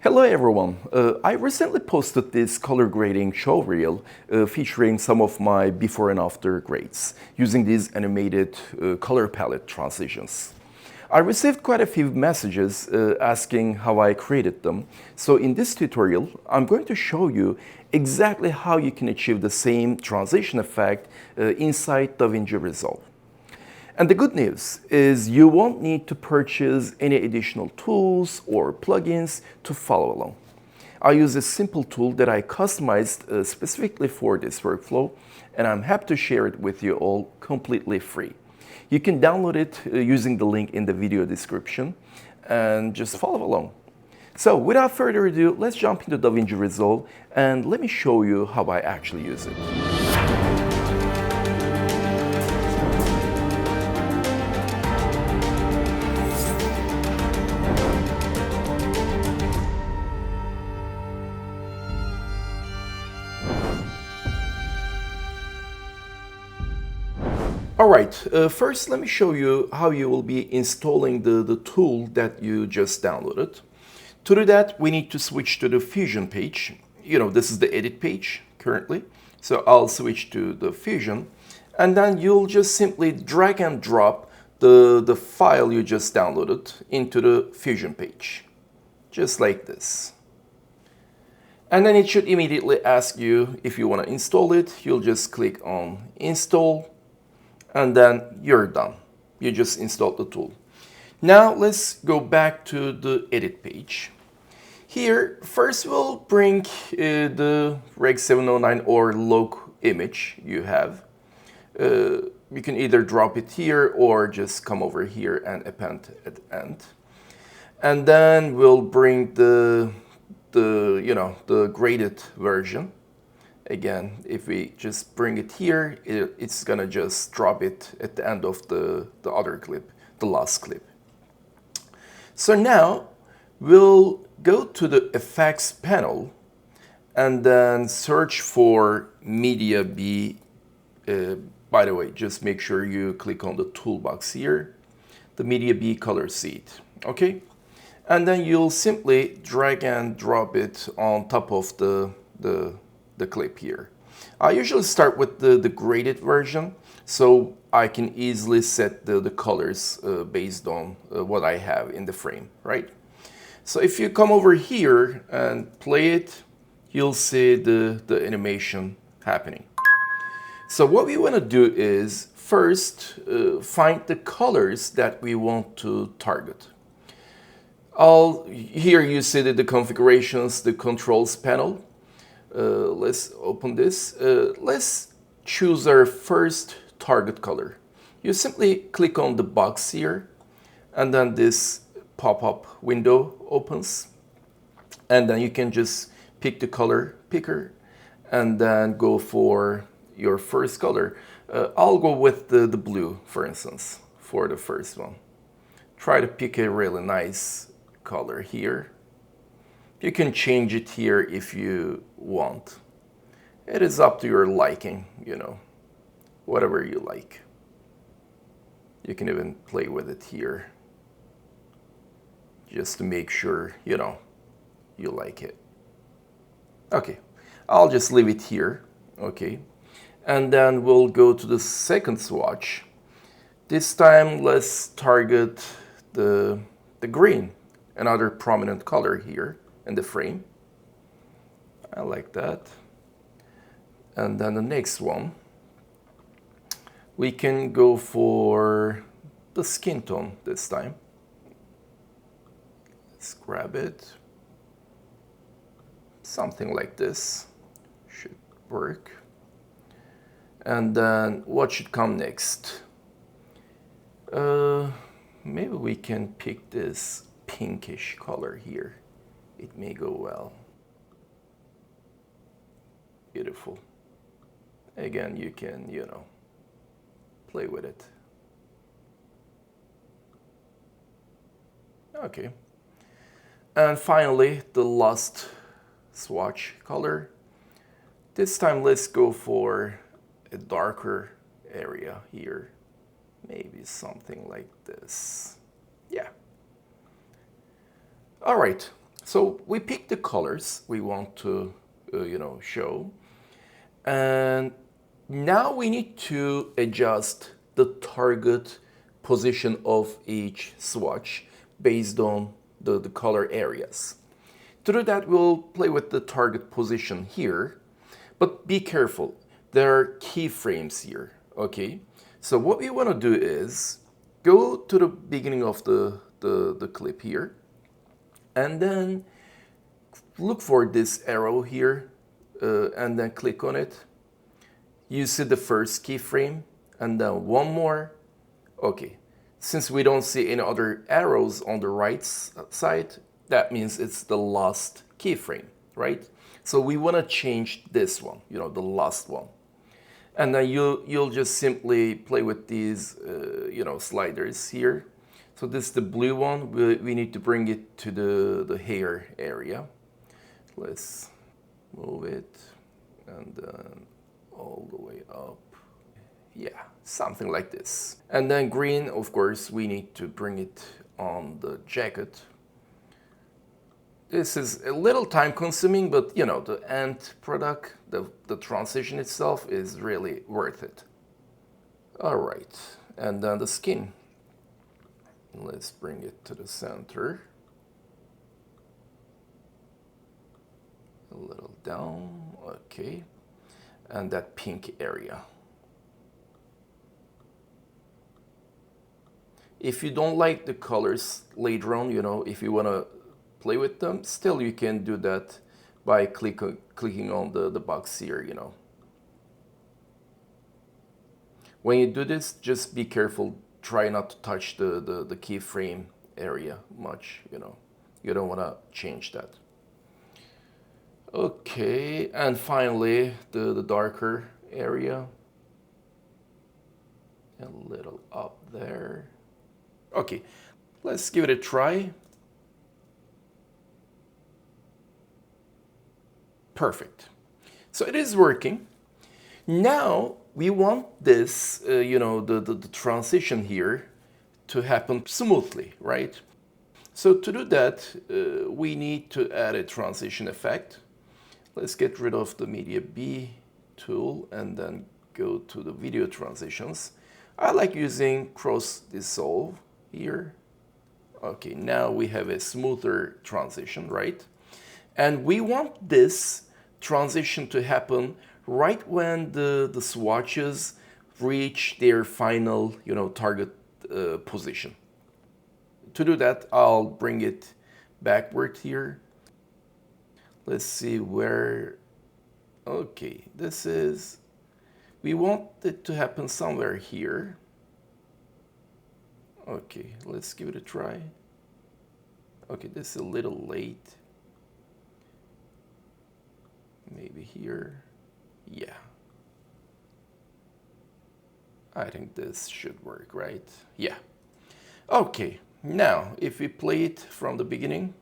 Hello everyone, I recently posted this color grading show reel featuring some of my before and after grades using these animated color palette transitions. I received quite a few messages asking how I created them, so in this tutorial I'm going to show you exactly how you can achieve the same transition effect inside DaVinci Resolve. And the good news is you won't need to purchase any additional tools or plugins to follow along. I use a simple tool that I customized specifically for this workflow, and I'm happy to share it with you all completely free. You can download it using the link in the video description and just follow along. So without further ado, let's jump into DaVinci Resolve and let me show you how I actually use it. Alright, first let me show you how you will be installing the tool that you just downloaded. To do that, we need to switch to the Fusion page. This is the edit page currently. So I'll switch to the Fusion, and then you'll just simply drag and drop the file you just downloaded into the Fusion page, just like this. And then it should immediately ask you if you want to install it. You'll just click on Install, and then you're done. You just installed the tool. Now let's go back to the edit page. Here, first we'll bring the Reg 709 or log image you have. You can either drop it here or just come over here and append at the end. And then we'll bring the graded version. Again, if we just bring it here, it's gonna just drop it at the end of the other clip, the last clip. So now we'll go to the effects panel and then search for Mediabee. By the way, just make sure you click on the toolbox here, the Mediabee color seat, okay? And then you'll simply drag and drop it on top of the clip here. I usually start with the graded version, so I can easily set the colors based on what I have in the frame, right? So if you come over here and play it, you'll see the animation happening. So what we want to do is first find the colors that we want to target. Here you see the configurations, the controls panel. Let's open this. Let's choose our first target color. You simply click on the box here, and then this pop-up window opens, and then you can just pick the color picker and then go for your first color. I'll go with the blue, for instance, for the first one. Try to pick a really nice color here. You can change it here if you want. It is up to your liking, whatever you like. You can even play with it here, just to make sure, you like it. Okay, I'll just leave it here, okay? And then we'll go to the second swatch. This time, let's target the green, another prominent color here in the frame. I like that. And then the next one, we can go for the skin tone this time. Let's grab it. Something like this should work. And then what should come next? Maybe we can pick this pinkish color here. It may go well. Beautiful. Again, you can, play with it. Okay. And finally, the last swatch color. This time, let's go for a darker area here. Maybe something like this. Yeah. All right. So we pick the colors we want to, show. And now we need to adjust the target position of each swatch based on the color areas. To do that, we'll play with the target position here, but be careful. There are keyframes here, okay? So what we want to do is go to the beginning of the clip here, and then look for this arrow here, and then click on it. You see the first keyframe, and then one more. Okay, since we don't see any other arrows on the right side, that means it's the last keyframe, right? So we want to change this one, the last one. And then you'll just simply play with these, sliders here. So this is the blue one. We need to bring it to the hair area. Let's move it, and then all the way up. Yeah, something like this. And then green, of course, we need to bring it on the jacket. This is a little time consuming, but the end product, the transition itself is really worth it. All right, and then the skin. Let's bring it to the center. A little down, okay. And that pink area. If you don't like the colors later on, if you want to play with them, still you can do that by clicking on the box here, When you do this, just be careful. Try not to touch the keyframe area much, You don't want to change that. Okay, and finally, the darker area. A little up there. Okay, let's give it a try. Perfect. So it is working. Now we want this, the transition here to happen smoothly, right? So to do that, we need to add a transition effect. Let's get rid of the Mediabee tool and then go to the video transitions. I like using cross dissolve here. Okay, now we have a smoother transition, right? And we want this transition to happen right when the swatches reach their final, target position. To do that, I'll bring it backward here. Let's see where, okay, we want it to happen somewhere here. Okay, let's give it a try. Okay, this is a little late. Maybe here. Yeah. I think this should work, right? Yeah. Okay, now if we play it from the beginning,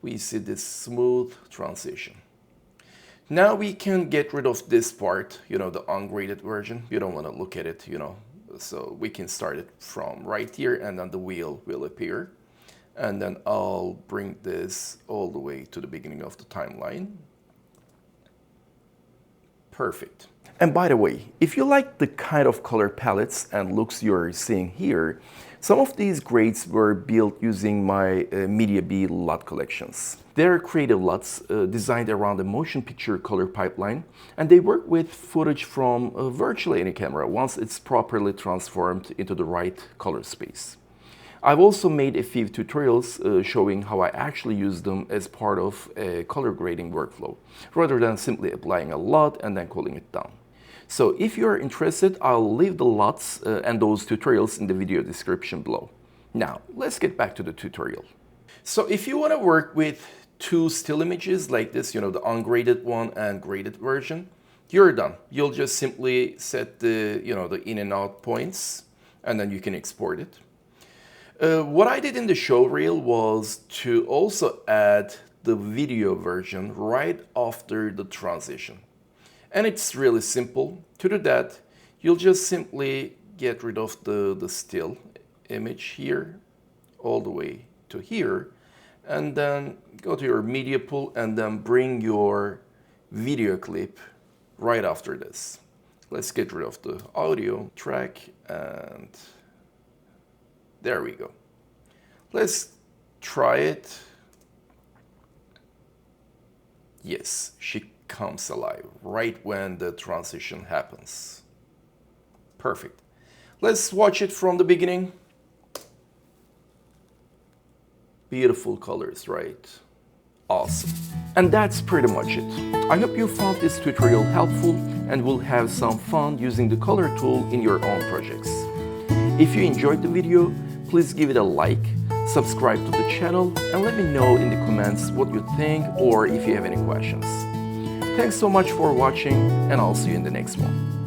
we see this smooth transition. Now we can get rid of this part, the ungraded version. You don't want to look at it, So we can start it from right here, and then the wheel will appear. And then I'll bring this all the way to the beginning of the timeline. Perfect. And by the way, if you like the kind of color palettes and looks you're seeing here, some of these grades were built using my Mediabee LUT collections. They're creative LUTs designed around a motion picture color pipeline, and they work with footage from virtually any camera once it's properly transformed into the right color space. I've also made a few tutorials showing how I actually use them as part of a color grading workflow, rather than simply applying a LUT and then cooling it down. So if you're interested, I'll leave the LUTs and those tutorials in the video description below. Now, let's get back to the tutorial. So if you want to work with two still images like this, the ungraded one and graded version, you're done. You'll just simply set the, the in and out points, and then you can export it. What I did in the showreel was to also add the video version right after the transition. And it's really simple. To do that, you'll just simply get rid of the still image here, all the way to here, and then go to your media pool and then bring your video clip right after this. Let's get rid of the audio track, and there we go. Let's try it. Yes, she comes alive right when the transition happens. Perfect. Let's watch it from the beginning. Beautiful colors, right? Awesome. And that's pretty much it. I hope you found this tutorial helpful and will have some fun using the color tool in your own projects. If you enjoyed the video, please give it a like, subscribe to the channel, and let me know in the comments what you think or if you have any questions. Thanks so much for watching, and I'll see you in the next one.